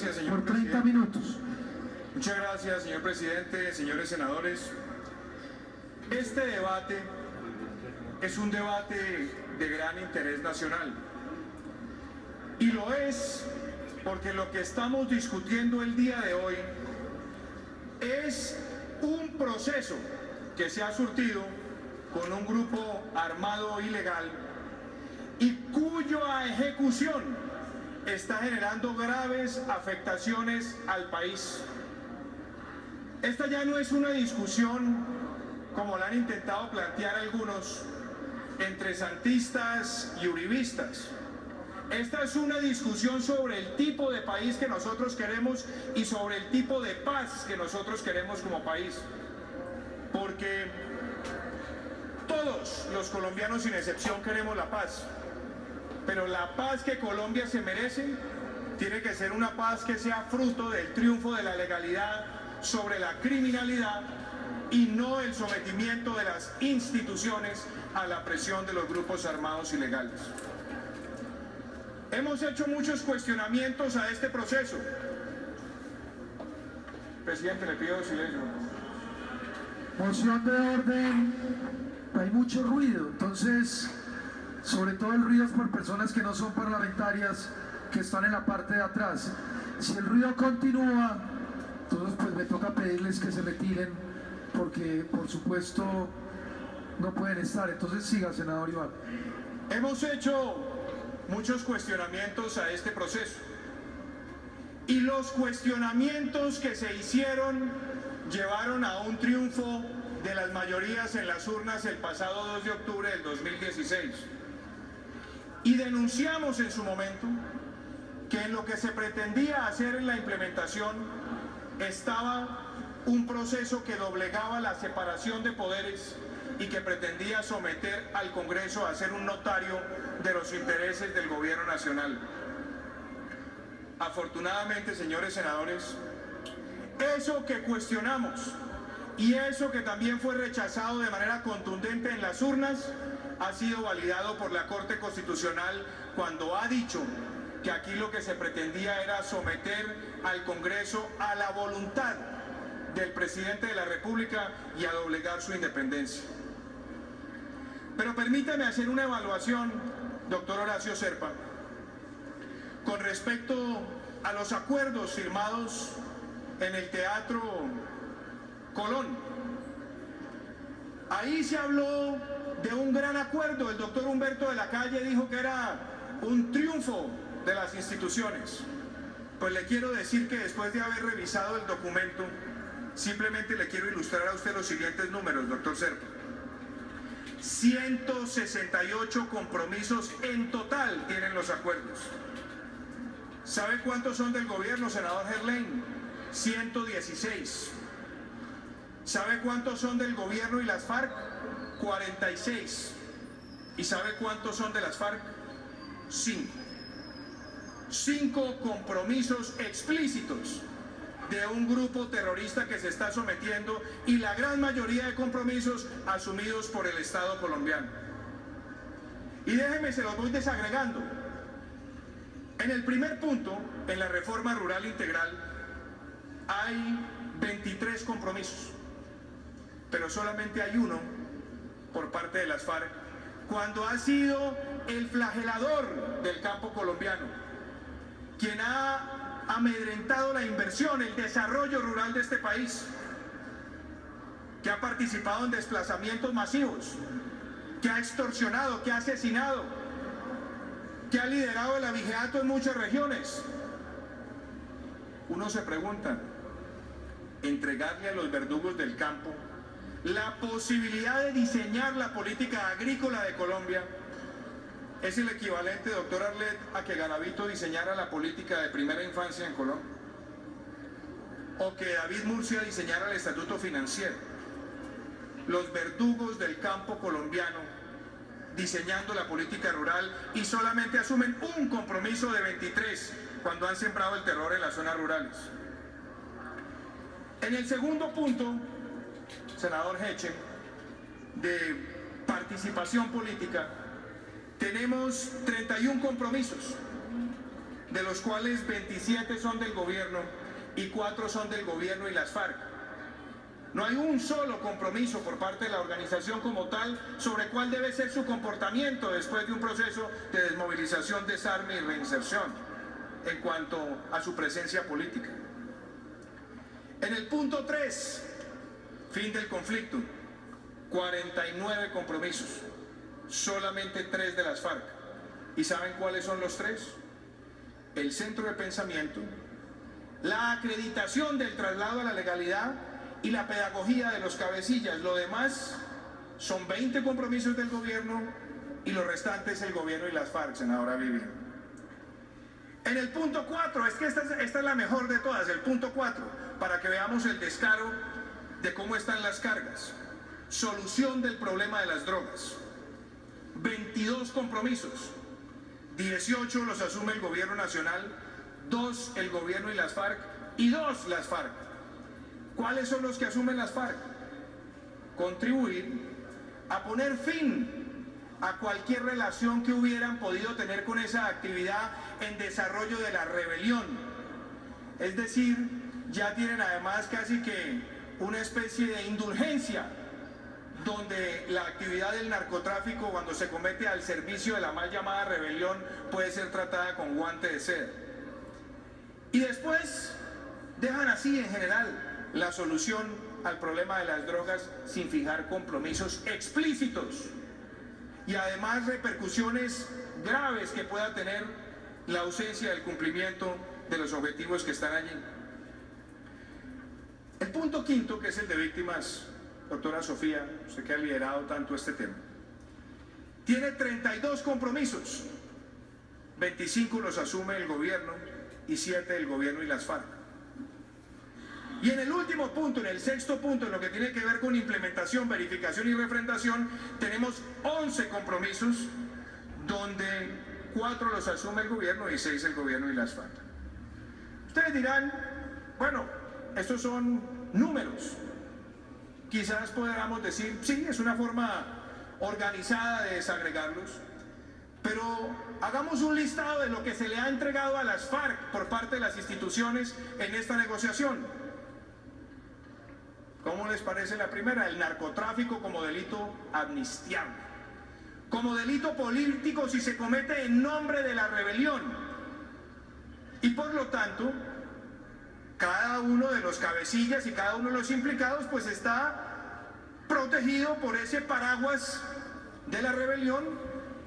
gracias, señor por 30 presidente. minutos. Muchas gracias, señor presidente, señores senadores. Este debate es un debate de gran interés nacional. Y lo es porque lo que estamos discutiendo el día de hoy es un proceso que se ha surtido con un grupo armado ilegal y cuya ejecución está generando graves afectaciones al país. Esta ya no es una discusión, como la han intentado plantear algunos, entre santistas y uribistas. Esta es una discusión sobre el tipo de país que nosotros queremos y sobre el tipo de paz que nosotros queremos como país. Porque todos los colombianos sin excepción queremos la paz. Pero la paz que Colombia se merece tiene que ser una paz que sea fruto del triunfo de la legalidad sobre la criminalidad y no el sometimiento de las instituciones a la presión de los grupos armados ilegales. Hemos hecho muchos cuestionamientos a este proceso. Presidente, le pido silencio. Moción de orden. Hay mucho ruido, entonces, sobre todo el ruido es por personas que no son parlamentarias, que están en la parte de atrás. Si el ruido continúa, entonces pues me toca pedirles que se retiren, porque por supuesto no pueden estar. Entonces siga, senador Iván. Hemos hecho muchos cuestionamientos a este proceso. Y los cuestionamientos que se hicieron llevaron a un triunfo de las mayorías en las urnas el pasado 2 de octubre del 2016. Y denunciamos en su momento que en lo que se pretendía hacer en la implementación estaba un proceso que doblegaba la separación de poderes y que pretendía someter al Congreso a ser un notario de los intereses del gobierno nacional. Afortunadamente, señores senadores, eso que cuestionamos y eso que también fue rechazado de manera contundente en las urnas ha sido validado por la Corte Constitucional cuando ha dicho que aquí lo que se pretendía era someter al Congreso a la voluntad del presidente de la República y a doblegar su independencia. Pero permítame hacer una evaluación, doctor Horacio Serpa, con respecto a los acuerdos firmados en el Teatro Colón. Ahí se habló de un gran acuerdo. El doctor Humberto de la Calle dijo que era un triunfo de las instituciones. Pues le quiero decir que después de haber revisado el documento, simplemente le quiero ilustrar a usted los siguientes números, doctor Serpa. 168 compromisos en total tienen los acuerdos. ¿Sabe cuántos son del gobierno, senador Gerlain? 116. ¿Sabe cuántos son del gobierno y las FARC? 46. ¿Y sabe cuántos son de las FARC? 5. 5 compromisos explícitos de un grupo terrorista que se está sometiendo y la gran mayoría de compromisos asumidos por el Estado colombiano. Y déjenme, se los voy desagregando. En el primer punto, en la reforma rural integral, hay 23 compromisos, pero solamente hay uno por parte de las FARC, cuando ha sido el flagelador del campo colombiano, quien ha amedrentado la inversión, el desarrollo rural de este país, que ha participado en desplazamientos masivos, que ha extorsionado, que ha asesinado, que ha liderado el abigeato en muchas regiones. Uno se pregunta, entregarle a los verdugos del campo la posibilidad de diseñar la política agrícola de Colombia es el equivalente, doctor Arlet, a que Garavito diseñara la política de primera infancia en Colombia, o que David Murcia diseñara el estatuto financiero. Los verdugos del campo colombiano diseñando la política rural y solamente asumen un compromiso de 23 cuando han sembrado el terror en las zonas rurales. En el segundo punto, senador Heche, de participación política, tenemos 31 compromisos. de los cuales 27 son del gobierno y 4 son del gobierno y las FARC. No hay un solo compromiso por parte de la organización como tal sobre cuál debe ser su comportamiento después de un proceso de desmovilización, desarme y reinserción en cuanto a su presencia política. En el punto 3, fin del conflicto, 49 compromisos, solamente 3 de las FARC. ¿Y saben cuáles son los 3? El centro de pensamiento, la acreditación del traslado a la legalidad y la pedagogía de los cabecillas. Lo demás son 20 compromisos del gobierno y lo restante es el gobierno y las FARC, senadora Vivian. En el punto 4, es que esta es la mejor de todas, el punto 4, para que veamos el descaro de cómo están las cargas. Solución del problema de las drogas. 22 compromisos, 18 los asume el gobierno nacional, 2 el gobierno y las FARC, y 2 las FARC. ¿Cuáles son los que asumen las FARC? Contribuir a poner fin a cualquier relación que hubieran podido tener con esa actividad en desarrollo de la rebelión. Es decir, ya tienen además casi que una especie de indulgencia, donde la actividad del narcotráfico, cuando se comete al servicio de la mal llamada rebelión, puede ser tratada con guante de seda. Y después dejan así en general la solución al problema de las drogas sin fijar compromisos explícitos y además repercusiones graves que pueda tener la ausencia del cumplimiento de los objetivos que están allí. El punto 5, que es el de víctimas, doctora Sofía, usted que ha liderado tanto este tema, tiene 32 compromisos, 25 los asume el gobierno y 7 el gobierno y las FARC. Y en el último punto, en el 6º punto, en lo que tiene que ver con implementación, verificación y refrendación, tenemos 11 compromisos, donde 4 los asume el gobierno y 6 el gobierno y las FARC. Ustedes dirán, bueno, estos son números. Quizás podamos decir, sí, es una forma organizada de desagregarlos, pero hagamos un listado de lo que se le ha entregado a las FARC por parte de las instituciones en esta negociación. ¿Cómo les parece la primera? El narcotráfico como delito amnistiable, como delito político si se comete en nombre de la rebelión. Y por lo tanto, cada uno de los cabecillas y cada uno de los implicados pues está protegido por ese paraguas de la rebelión,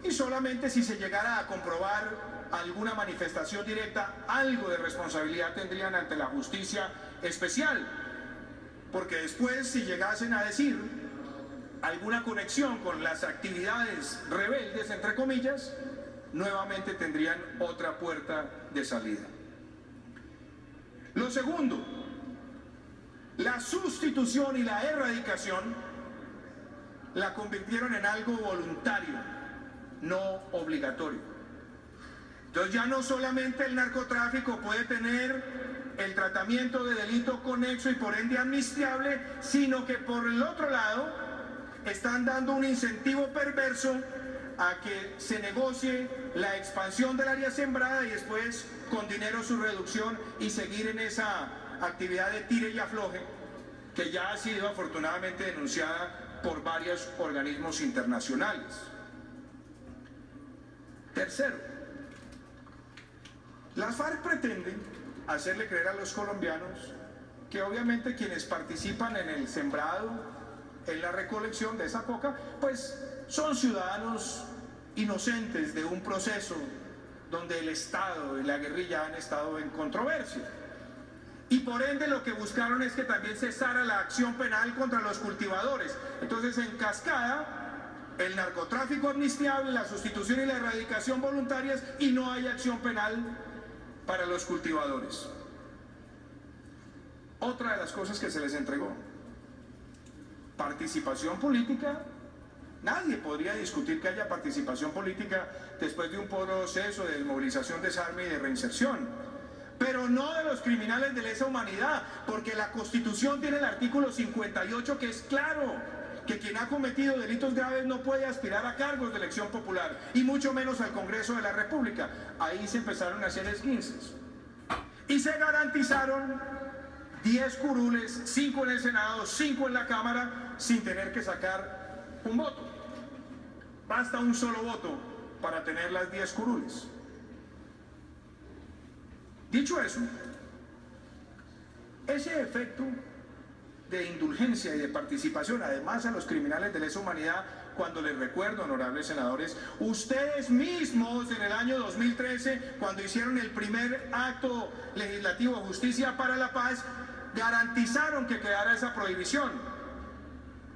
y solamente si se llegara a comprobar alguna manifestación directa, algo de responsabilidad tendrían ante la justicia especial. Porque después, si llegasen a decir alguna conexión con las actividades rebeldes, entre comillas, nuevamente tendrían otra puerta de salida. Lo segundo, la sustitución y la erradicación la convirtieron en algo voluntario, no obligatorio. Entonces ya no solamente el narcotráfico puede tener el tratamiento de delito conexo y por ende amnistiable, sino que por el otro lado están dando un incentivo perverso a que se negocie la expansión del área sembrada y después con dinero su reducción y seguir en esa actividad de tire y afloje que ya ha sido afortunadamente denunciada por varios organismos internacionales. Tercero, las FARC pretenden hacerle creer a los colombianos que obviamente quienes participan en el sembrado, en la recolección de esa coca, pues son ciudadanos inocentes de un proceso donde el Estado y la guerrilla han estado en controversia. Y por ende lo que buscaron es que también cesara la acción penal contra los cultivadores. Entonces en cascada, el narcotráfico amnistiable, la sustitución y la erradicación voluntarias, y no hay acción penal para los cultivadores. Otra de las cosas que se les entregó, participación política. Nadie podría discutir que haya participación política después de un proceso de desmovilización, desarme y de reinserción, pero no de los criminales de lesa humanidad, porque la Constitución tiene el artículo 58 que es claro, que quien ha cometido delitos graves no puede aspirar a cargos de elección popular, y mucho menos al Congreso de la República. Ahí se empezaron a hacer esguinces. Y se garantizaron 10 curules, 5 en el Senado, 5 en la Cámara, sin tener que sacar un voto. Basta un solo voto para tener las 10 curules. Dicho eso, ese efecto de indulgencia y de participación, además a los criminales de lesa humanidad, cuando les recuerdo, honorables senadores, ustedes mismos en el año 2013, cuando hicieron el primer acto legislativo de justicia para la paz, garantizaron que quedara esa prohibición,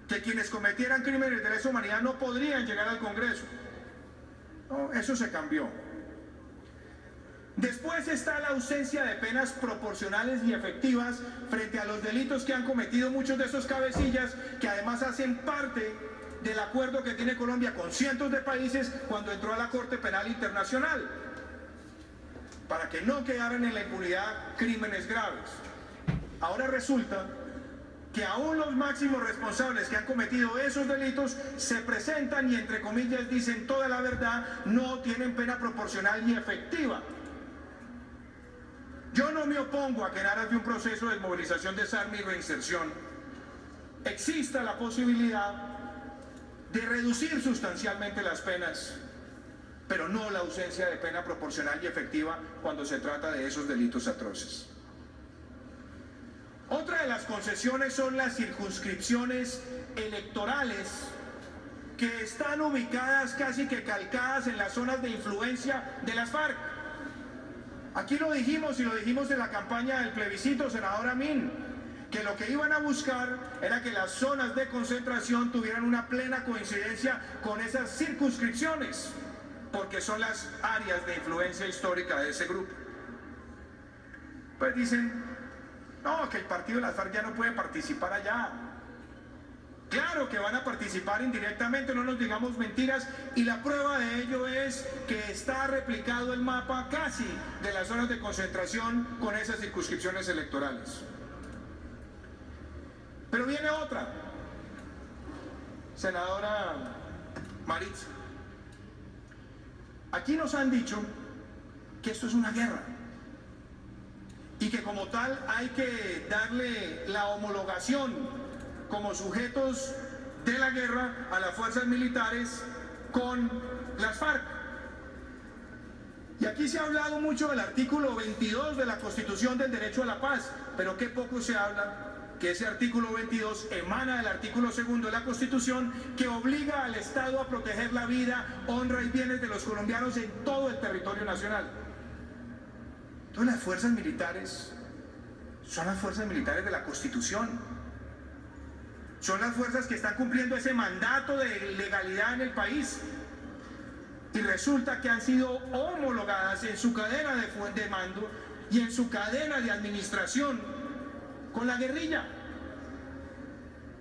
que quienes cometieran crímenes de lesa humanidad no podrían llegar al Congreso. No, eso se cambió. Después está la ausencia de penas proporcionales y efectivas frente a los delitos que han cometido muchos de esos cabecillas, que además hacen parte del acuerdo que tiene Colombia con cientos de países cuando entró a la Corte Penal Internacional, para que no quedaran en la impunidad crímenes graves. Ahora resulta que aún los máximos responsables que han cometido esos delitos se presentan y, entre comillas, dicen toda la verdad, no tienen pena proporcional ni efectiva. Yo no me opongo a que en aras de un proceso de desmovilización, desarme y reinserción exista la posibilidad de reducir sustancialmente las penas, pero no la ausencia de pena proporcional y efectiva cuando se trata de esos delitos atroces. Otra de las concesiones son las circunscripciones electorales, que están ubicadas casi que calcadas en las zonas de influencia de las FARC. Aquí lo dijimos, y lo dijimos en la campaña del plebiscito, senador Amin, que lo que iban a buscar era que las zonas de concentración tuvieran una plena coincidencia con esas circunscripciones, porque son las áreas de influencia histórica de ese grupo. Pues dicen, no, que el partido de las FARC ya no puede participar allá. Claro que van a participar indirectamente, no nos digamos mentiras, y la prueba de ello es que está replicado el mapa casi de las zonas de concentración con esas circunscripciones electorales. Pero viene otra, senadora Maritza. Aquí nos han dicho que esto es una guerra y que como tal hay que darle la homologación como sujetos de la guerra a las fuerzas militares con las FARC. Y aquí se ha hablado mucho del artículo 22 de la Constitución del Derecho a la Paz, pero qué poco se habla que ese artículo 22 emana del artículo 2 de la Constitución, que obliga al Estado a proteger la vida, honra y bienes de los colombianos en todo el territorio nacional. Entonces las fuerzas militares son las fuerzas militares de la Constitución. Son las fuerzas que están cumpliendo ese mandato de legalidad en el país. Y resulta que han sido homologadas en su cadena de mando y en su cadena de administración con la guerrilla.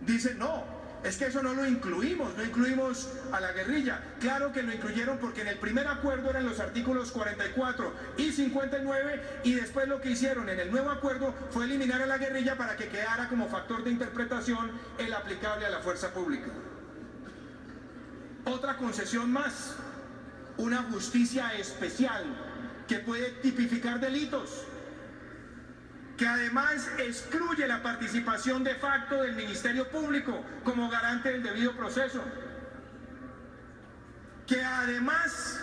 Dicen, no, es que eso no lo incluimos, no incluimos a la guerrilla. Claro que lo incluyeron porque en el primer acuerdo eran los artículos 44 y 59, y después lo que hicieron en el nuevo acuerdo fue eliminar a la guerrilla para que quedara como factor de interpretación el aplicable a la fuerza pública. Otra concesión más, una justicia especial que puede tipificar delitos, que además excluye la participación de facto del Ministerio Público como garante del debido proceso, que además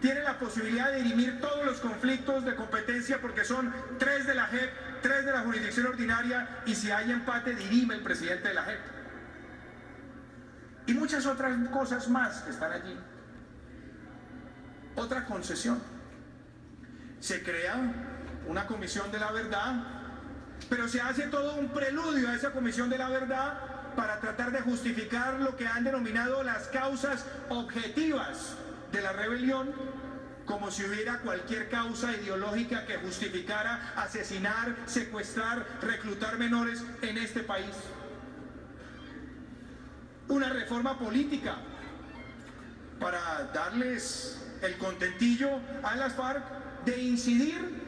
tiene la posibilidad de dirimir todos los conflictos de competencia, porque son 3 de la JEP, 3 de la jurisdicción ordinaria, y si hay empate dirime el presidente de la JEP. Y muchas otras cosas más que están allí. Otra concesión. Se crea una comisión de la verdad, pero se hace todo un preludio a esa comisión de la verdad para tratar de justificar lo que han denominado las causas objetivas de la rebelión, como si hubiera cualquier causa ideológica que justificara asesinar, secuestrar, reclutar menores en este país. Una reforma política para darles el contentillo a las FARC de incidir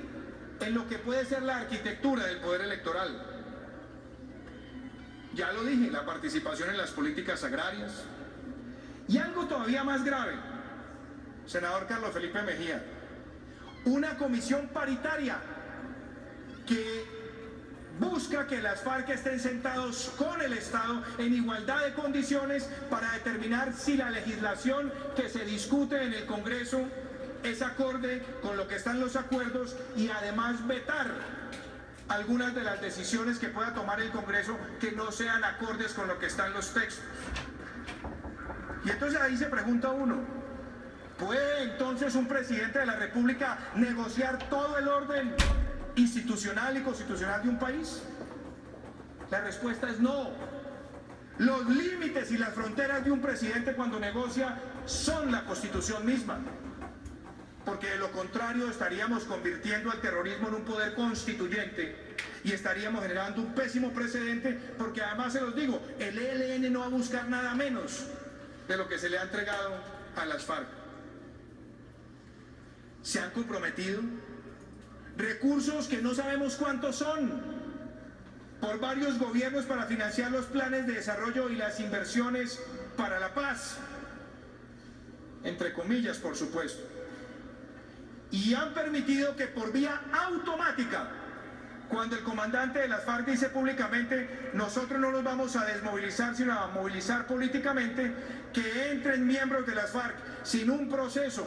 en lo que puede ser la arquitectura del poder electoral. Ya lo dije, la participación en las políticas agrarias. Y algo todavía más grave, senador Carlos Felipe Mejía, una comisión paritaria que busca que las FARC estén sentados con el Estado en igualdad de condiciones para determinar si la legislación que se discute en el Congreso es acorde con lo que están los acuerdos y además vetar algunas de las decisiones que pueda tomar el Congreso que no sean acordes con lo que están los textos. Y entonces ahí se pregunta uno, ¿puede entonces un presidente de la República negociar todo el orden institucional y constitucional de un país? La respuesta es no. Los límites y las fronteras de un presidente cuando negocia son la Constitución misma, porque de lo contrario estaríamos convirtiendo al terrorismo en un poder constituyente y estaríamos generando un pésimo precedente, porque además se los digo, el ELN no va a buscar nada menos de lo que se le ha entregado a las FARC. Se han comprometido recursos que no sabemos cuántos son por varios gobiernos para financiar los planes de desarrollo y las inversiones para la paz, entre comillas, por supuesto. Y han permitido que por vía automática, cuando el comandante de las FARC dice públicamente, nosotros no nos vamos a desmovilizar, sino a movilizar políticamente, que entren miembros de las FARC sin un proceso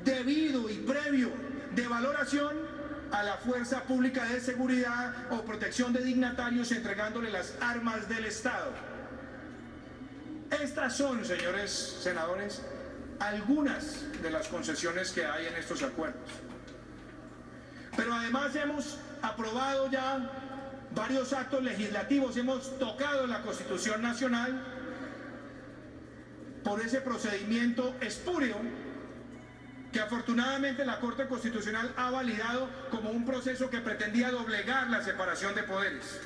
debido y previo de valoración a la fuerza pública de seguridad o protección de dignatarios, entregándole las armas del Estado. Estas son, señores senadores, algunas de las concesiones que hay en estos acuerdos. Pero además hemos aprobado ya varios actos legislativos, hemos tocado la Constitución Nacional por ese procedimiento espurio que afortunadamente la Corte Constitucional ha validado como un proceso que pretendía doblegar la separación de poderes.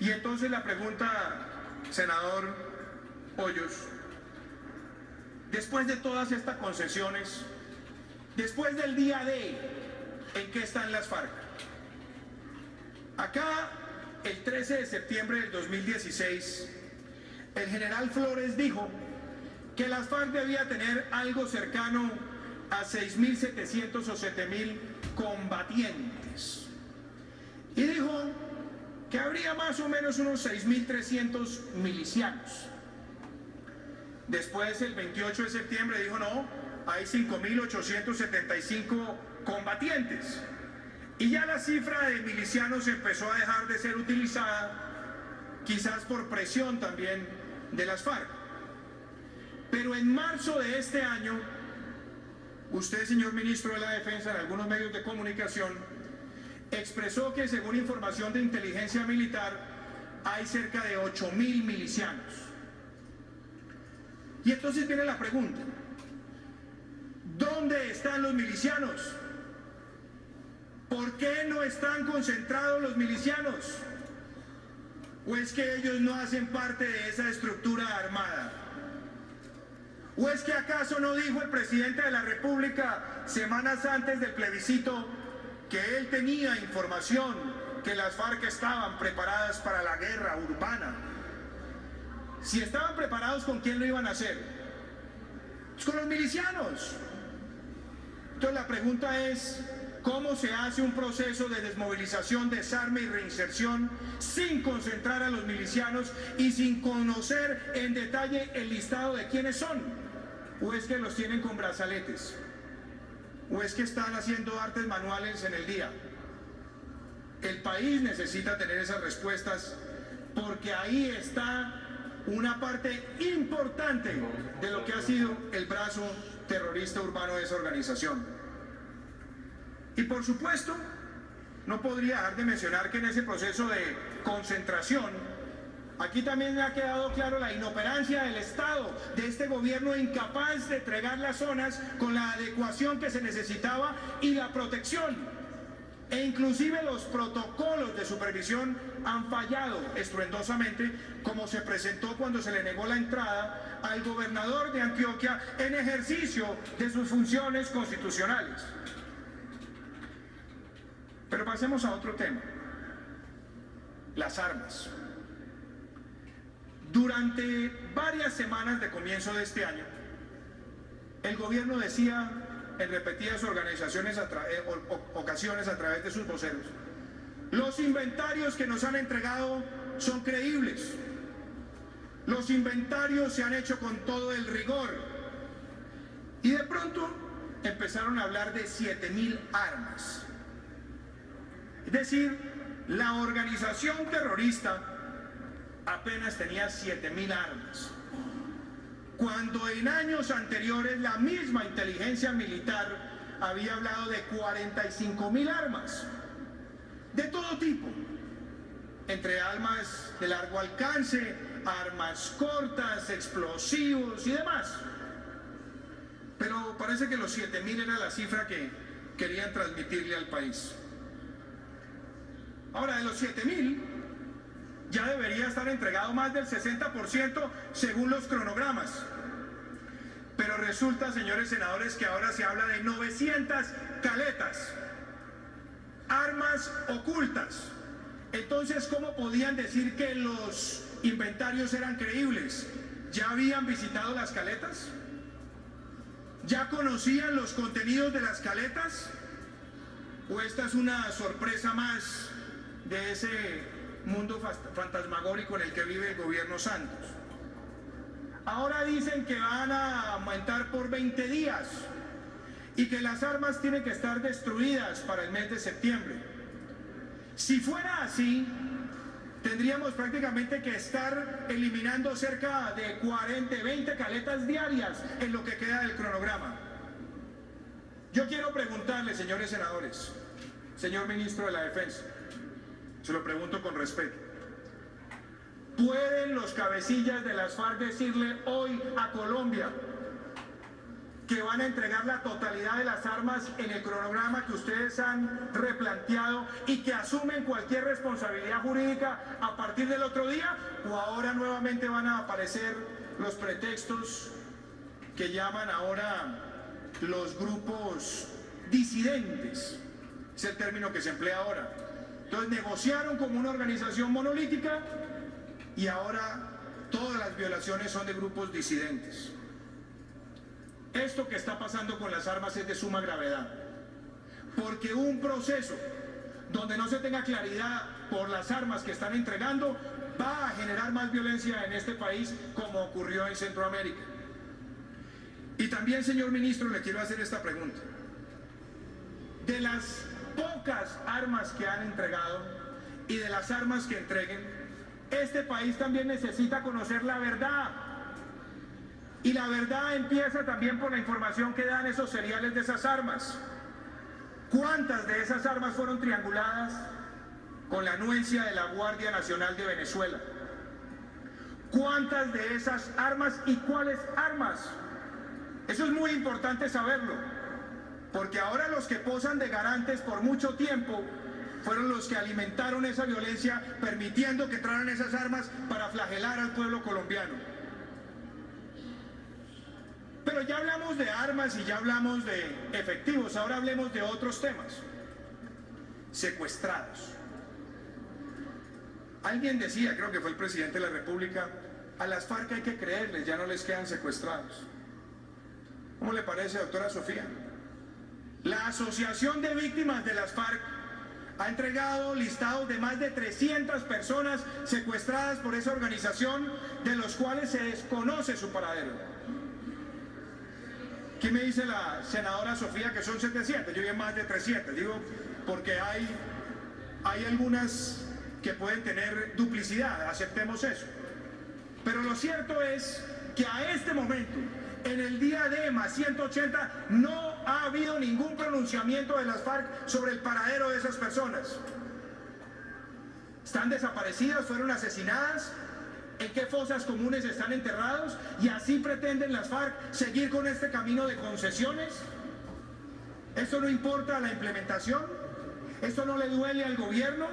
Y entonces la pregunta, senador Hoyos, después de todas estas concesiones, después del día D, ¿en qué están las FARC? Acá, el 13 de septiembre del 2016, el general Flores dijo que las FARC debía tener algo cercano a 6.700 o 7.000 combatientes. Y dijo que habría más o menos unos 6.300 milicianos. Después, el 28 de septiembre, dijo no, hay 5.875 combatientes. Y ya la cifra de milicianos empezó a dejar de ser utilizada, quizás por presión también de las FARC. Pero en marzo de este año, usted, señor ministro de la Defensa, en algunos medios de comunicación, expresó que según información de inteligencia militar, hay cerca de 8.000 milicianos. Y entonces viene la pregunta, ¿dónde están los milicianos? ¿Por qué no están concentrados los milicianos? ¿O es que ellos no hacen parte de esa estructura armada? ¿O es que acaso no dijo el presidente de la República semanas antes del plebiscito que él tenía información que las FARC estaban preparadas para la guerra urbana? Si estaban preparados, ¿con quién lo iban a hacer? Pues con los milicianos. Entonces la pregunta es, ¿cómo se hace un proceso de desmovilización, desarme y reinserción sin concentrar a los milicianos y sin conocer en detalle el listado de quiénes son? ¿O es que los tienen con brazaletes? ¿O es que están haciendo artes manuales en el día? El país necesita tener esas respuestas porque ahí está una parte importante de lo que ha sido el brazo terrorista urbano de esa organización. Y por supuesto, no podría dejar de mencionar que en ese proceso de concentración, aquí también me ha quedado claro la inoperancia del Estado, de este gobierno incapaz de entregar las zonas con la adecuación que se necesitaba y la protección. E inclusive los protocolos de supervisión han fallado estruendosamente, como se presentó cuando se le negó la entrada al gobernador de Antioquia en ejercicio de sus funciones constitucionales. Pero pasemos a otro tema, las armas. Durante varias semanas de comienzo de este año, el gobierno decía en repetidas ocasiones a través de sus voceros: los inventarios que nos han entregado son creíbles, los inventarios se han hecho con todo el rigor, y de pronto empezaron a hablar de 7.000 armas. Es decir, la organización terrorista apenas tenía 7.000 armas, cuando en años anteriores la misma inteligencia militar había hablado de 45.000 armas, de todo tipo, entre armas de largo alcance, armas cortas, explosivos y demás. Pero parece que los 7.000 era la cifra que querían transmitirle al país. Ahora, de los 7.000, ya debería estar entregado más del 60% según los cronogramas. Pero resulta, señores senadores, que ahora se habla de 900 caletas, armas ocultas. Entonces, ¿cómo podían decir que los inventarios eran creíbles? ¿Ya habían visitado las caletas? ¿Ya conocían los contenidos de las caletas? ¿O esta es una sorpresa más de ese mundo fantasmagórico en el que vive el gobierno Santos? Ahora dicen que van a aumentar por 20 días y que las armas tienen que estar destruidas para el mes de septiembre. Si fuera así, tendríamos prácticamente que estar eliminando cerca de 20 caletas diarias en lo que queda del cronograma. Yo quiero preguntarle, señores senadores, señor ministro de la Defensa, se lo pregunto con respeto: ¿pueden los cabecillas de las FARC decirle hoy a Colombia que van a entregar la totalidad de las armas en el cronograma que ustedes han replanteado y que asumen cualquier responsabilidad jurídica a partir del otro día? ¿O ahora nuevamente van a aparecer los pretextos que llaman ahora los grupos disidentes? Es el término que se emplea ahora. Entonces negociaron como una organización monolítica y ahora todas las violaciones son de grupos disidentes. Esto que está pasando con las armas es de suma gravedad, porque un proceso donde no se tenga claridad por las armas que están entregando va a generar más violencia en este país, como ocurrió en Centroamérica. Y también, señor ministro, le quiero hacer esta pregunta: de las pocas armas que han entregado y de las armas que entreguen, este país también necesita conocer la verdad. Y la verdad empieza también por la información que dan esos seriales de esas armas. ¿Cuántas de esas armas fueron trianguladas con la anuencia de la Guardia Nacional de Venezuela? ¿Cuántas de esas armas y cuáles armas? Eso es muy importante saberlo, porque ahora los que posan de garantes por mucho tiempo fueron los que alimentaron esa violencia, permitiendo que entraran esas armas para flagelar al pueblo colombiano. Pero ya hablamos de armas y ya hablamos de efectivos, ahora hablemos de otros temas. Secuestrados. Alguien decía, creo que fue el presidente de la República, a las FARC hay que creerles, ya no les quedan secuestrados. ¿Cómo le parece, doctora Sofía? La Asociación de Víctimas de las FARC ha entregado listados de más de 300 personas secuestradas por esa organización, de los cuales se desconoce su paradero. ¿Qué me dice la senadora Sofía que son 700? Yo vi más de 300, digo, porque hay algunas que pueden tener duplicidad, aceptemos eso. Pero lo cierto es que a este momento, en el día de más 180, no ha habido ningún pronunciamiento de las FARC sobre el paradero de esas personas. Están desaparecidas, fueron asesinadas. ¿En qué fosas comunes están enterrados? ¿Y así pretenden las FARC seguir con este camino de concesiones? ¿Esto no importa la implementación? ¿Esto no le duele al gobierno?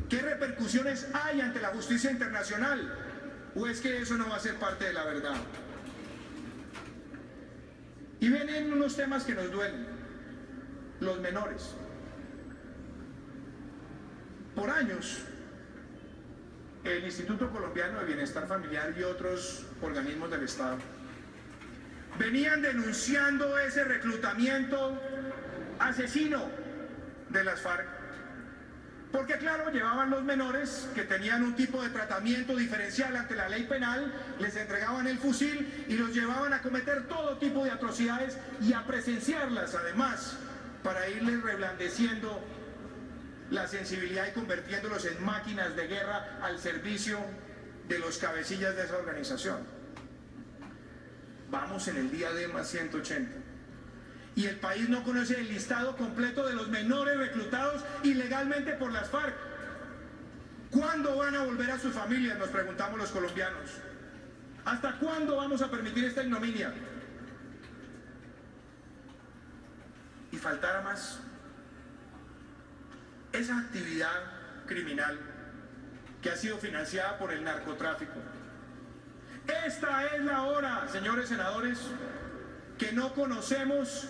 ¿Qué repercusiones hay ante la justicia internacional? ¿O es que eso no va a ser parte de la verdad? Y vienen unos temas que nos duelen. Los menores. Por años, el Instituto Colombiano de Bienestar Familiar y otros organismos del Estado venían denunciando ese reclutamiento asesino de las FARC, porque claro, llevaban los menores que tenían un tipo de tratamiento diferencial ante la ley penal, les entregaban el fusil y los llevaban a cometer todo tipo de atrocidades y a presenciarlas además, para irles reblandeciendo la sensibilidad y convirtiéndolos en máquinas de guerra al servicio de los cabecillas de esa organización. Vamos en el día D más 180. Y el país no conoce el listado completo de los menores reclutados ilegalmente por las FARC. ¿Cuándo van a volver a sus familias?, nos preguntamos los colombianos. ¿Hasta cuándo vamos a permitir esta ignominia? Y faltara más. Esa actividad criminal que ha sido financiada por el narcotráfico. Esta es la hora, señores senadores, que no conocemos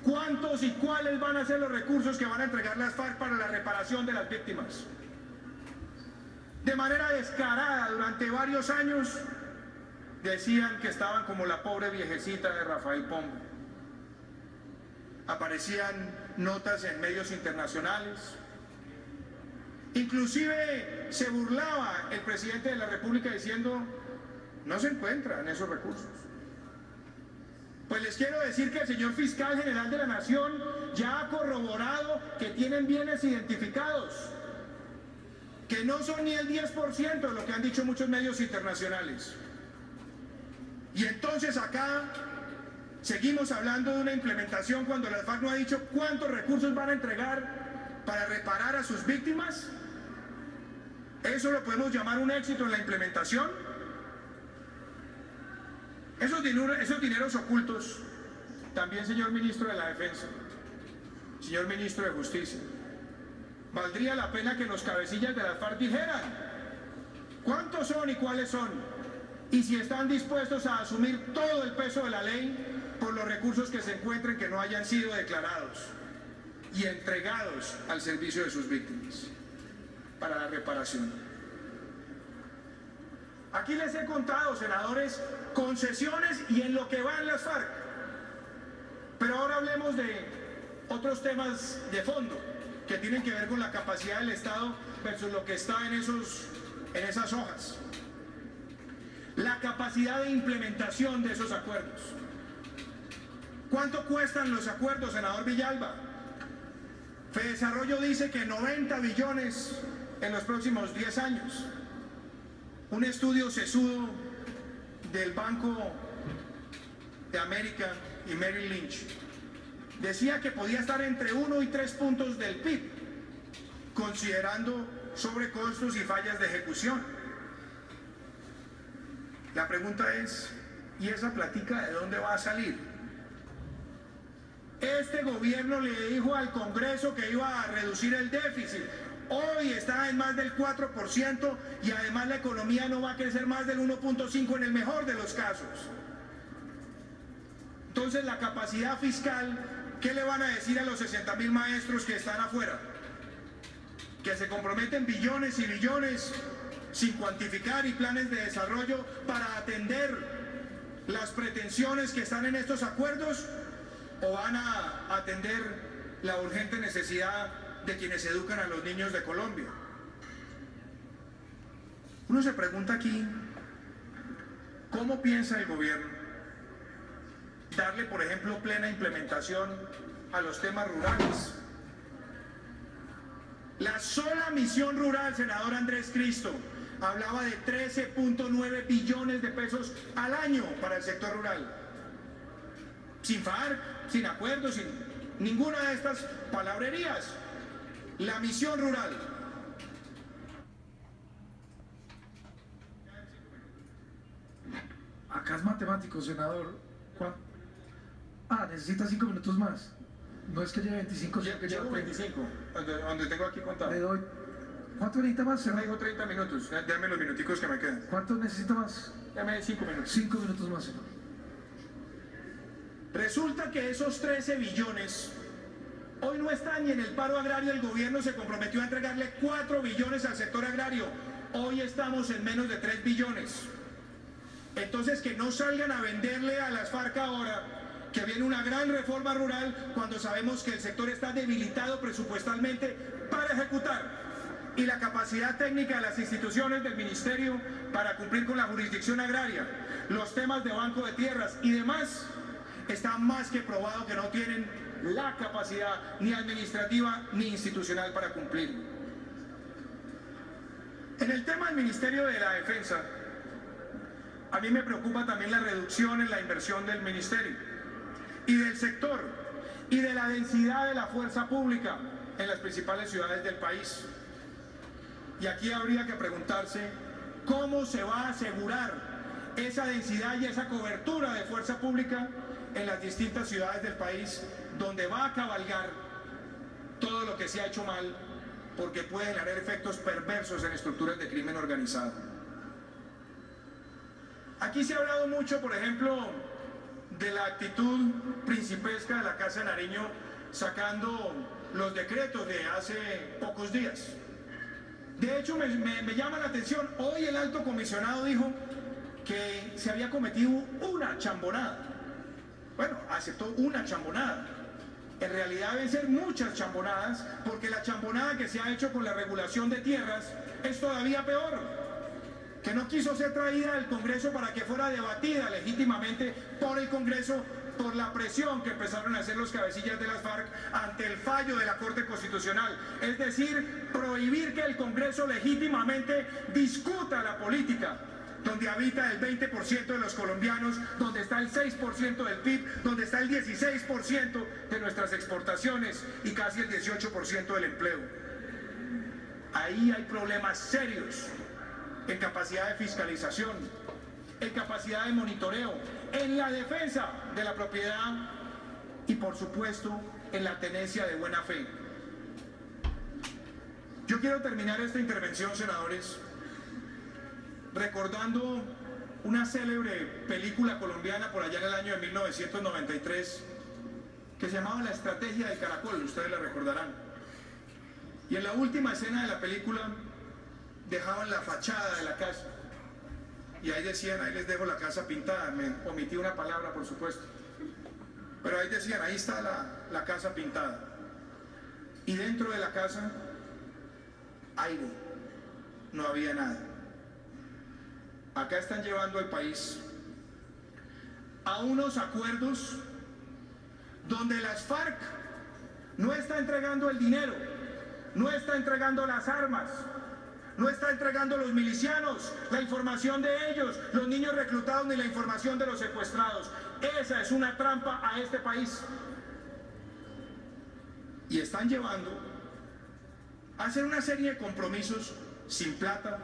cuántos y cuáles van a ser los recursos que van a entregar las FARC para la reparación de las víctimas. De manera descarada, durante varios años, decían que estaban como la pobre viejecita de Rafael Pombo. Aparecían notas en medios internacionales. Inclusive se burlaba el presidente de la República diciendo: no se encuentran esos recursos. Pues les quiero decir que el señor fiscal general de la Nación ya ha corroborado que tienen bienes identificados, que no son ni el 10% de lo que han dicho muchos medios internacionales. Y entonces acá seguimos hablando de una implementación cuando la FARC no ha dicho cuántos recursos van a entregar para reparar a sus víctimas. ¿Eso lo podemos llamar un éxito en la implementación? Esos dineros ocultos, también señor ministro de la Defensa, señor ministro de Justicia, valdría la pena que los cabecillas de las FARC dijeran cuántos son y cuáles son, y si están dispuestos a asumir todo el peso de la ley por los recursos que se encuentren que no hayan sido declarados y entregados al servicio de sus víctimas para la reparación. Aquí les he contado, senadores, concesiones y en lo que van las FARC. Pero ahora hablemos de otros temas de fondo que tienen que ver con la capacidad del Estado versus lo que está en esas hojas. La capacidad de implementación de esos acuerdos. ¿Cuánto cuestan los acuerdos, senador Villalba? Fedesarrollo dice que 90 billones en los próximos 10 años. Un estudio sesudo del Banco de América y Merrill Lynch decía que podía estar entre 1 y 3 puntos del PIB, considerando sobrecostos y fallas de ejecución. La pregunta es, ¿y esa platica de dónde va a salir? Este gobierno le dijo al Congreso que iba a reducir el déficit. Hoy está en más del 4% y además la economía no va a crecer más del 1.5 en el mejor de los casos. Entonces la capacidad fiscal, ¿qué le van a decir a los 60.000 maestros que están afuera? Que se comprometen billones y billones sin cuantificar y planes de desarrollo para atender las pretensiones que están en estos acuerdos, o van a atender la urgente necesidad de quienes educan a los niños de Colombia. Uno se pregunta aquí, ¿cómo piensa el gobierno darle, por ejemplo, plena implementación a los temas rurales? La sola misión rural, senador Andrés Cristo, hablaba de 13.9 billones de pesos al año para el sector rural. Sin FARC, sin acuerdos, sin ninguna de estas palabrerías. La misión rural. Acá es matemático, senador. Necesita 5 minutos más. No es que lleve 25, sino que llevo 25, donde tengo aquí contado. Le doy. ¿Cuánto necesita más, senador? Me dijo 30 minutos. Dame los minuticos que me quedan. ¿Cuánto necesita más? Dame 5 minutos. 5 minutos más, senador. Resulta que esos 13 billones Hoy no está ni en el paro agrario, el gobierno se comprometió a entregarle 4 billones al sector agrario. Hoy estamos en menos de 3 billones. Entonces que no salgan a venderle a las FARC ahora que viene una gran reforma rural cuando sabemos que el sector está debilitado presupuestalmente para ejecutar. Y la capacidad técnica de las instituciones del ministerio para cumplir con la jurisdicción agraria, los temas de banco de tierras y demás, está más que probado que no tienen la capacidad ni administrativa ni institucional para cumplir. En el tema del Ministerio de la Defensa, a mí me preocupa también la reducción en la inversión del ministerio y del sector y de la densidad de la fuerza pública en las principales ciudades del país. Y aquí habría que preguntarse cómo se va a asegurar esa densidad y esa cobertura de fuerza pública en las distintas ciudades del país, donde va a cabalgar todo lo que se ha hecho mal, porque puede generar efectos perversos en estructuras de crimen organizado. Aquí se ha hablado mucho, por ejemplo, de la actitud principesca de la Casa de Nariño sacando los decretos de hace pocos días. De hecho, me llama la atención, hoy el alto comisionado dijo que se había cometido una chambonada. Bueno, aceptó una chambonada. En realidad deben ser muchas chambonadas, porque la chambonada que se ha hecho con la regulación de tierras es todavía peor, que no quiso ser traída al Congreso para que fuera debatida legítimamente por el Congreso, por la presión que empezaron a hacer los cabecillas de las FARC ante el fallo de la Corte Constitucional. Es decir, prohibir que el Congreso legítimamente discuta la política, donde habita el 20% de los colombianos, donde está el 6% del PIB, donde está el 16% de nuestras exportaciones y casi el 18% del empleo. Ahí hay problemas serios en capacidad de fiscalización, en capacidad de monitoreo, en la defensa de la propiedad y, por supuesto, en la tenencia de buena fe. Yo quiero terminar esta intervención, senadores, recordando una célebre película colombiana por allá en el año de 1993 que se llamaba La Estrategia del Caracol, ustedes la recordarán. Y en la última escena de la película dejaban la fachada de la casa y ahí decían, ahí les dejo la casa pintada, me omití una palabra por supuesto, pero ahí decían, ahí está la casa pintada, y dentro de la casa aire, no había nada. Acá están llevando al país a unos acuerdos donde las FARC no está entregando el dinero, no está entregando las armas, no está entregando los milicianos, la información de ellos, los niños reclutados, ni la información de los secuestrados. Esa es una trampa a este país. Y están llevando a hacer una serie de compromisos sin plata,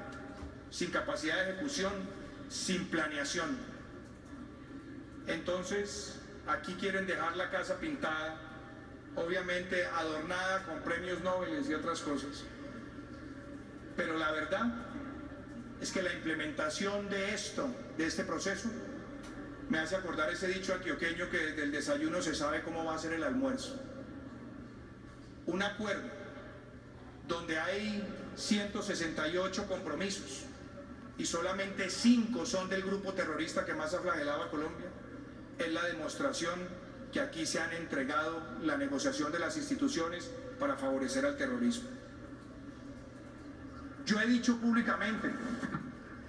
sin capacidad de ejecución, sin planeación. Entonces, aquí quieren dejar la casa pintada, obviamente adornada con premios Nobel y otras cosas. Pero la verdad es que la implementación de este proceso, me hace acordar ese dicho antioqueño que desde el desayuno se sabe cómo va a ser el almuerzo. Un acuerdo donde hay 168 compromisos y solamente 5 son del grupo terrorista que más ha flagelado a Colombia, es la demostración que aquí se han entregado la negociación de las instituciones para favorecer al terrorismo. Yo he dicho públicamente,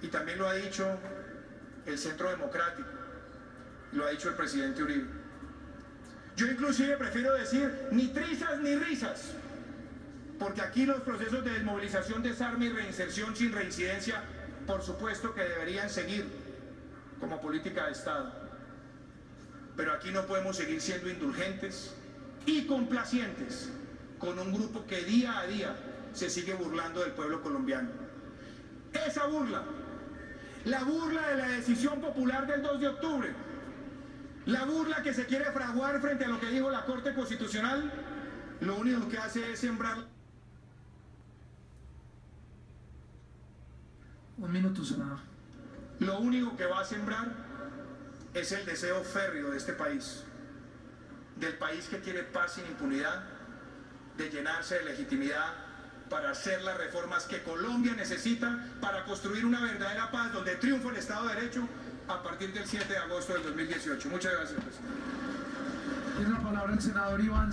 y también lo ha dicho el Centro Democrático, lo ha dicho el presidente Uribe, yo inclusive prefiero decir ni trizas ni risas, porque aquí los procesos de desmovilización, desarme y reinserción sin reincidencia, por supuesto que deberían seguir como política de Estado, pero aquí no podemos seguir siendo indulgentes y complacientes con un grupo que día a día se sigue burlando del pueblo colombiano. Esa burla, la burla de la decisión popular del 2 de octubre, la burla que se quiere fraguar frente a lo que dijo la Corte Constitucional, lo único que hace es sembrar... Un minuto, senador. Lo único que va a sembrar es el deseo férreo de este país, del país que quiere paz sin impunidad, de llenarse de legitimidad para hacer las reformas que Colombia necesita para construir una verdadera paz donde triunfa el Estado de Derecho a partir del 7 de agosto del 2018. Muchas gracias, presidente. Tiene la palabra el senador Iván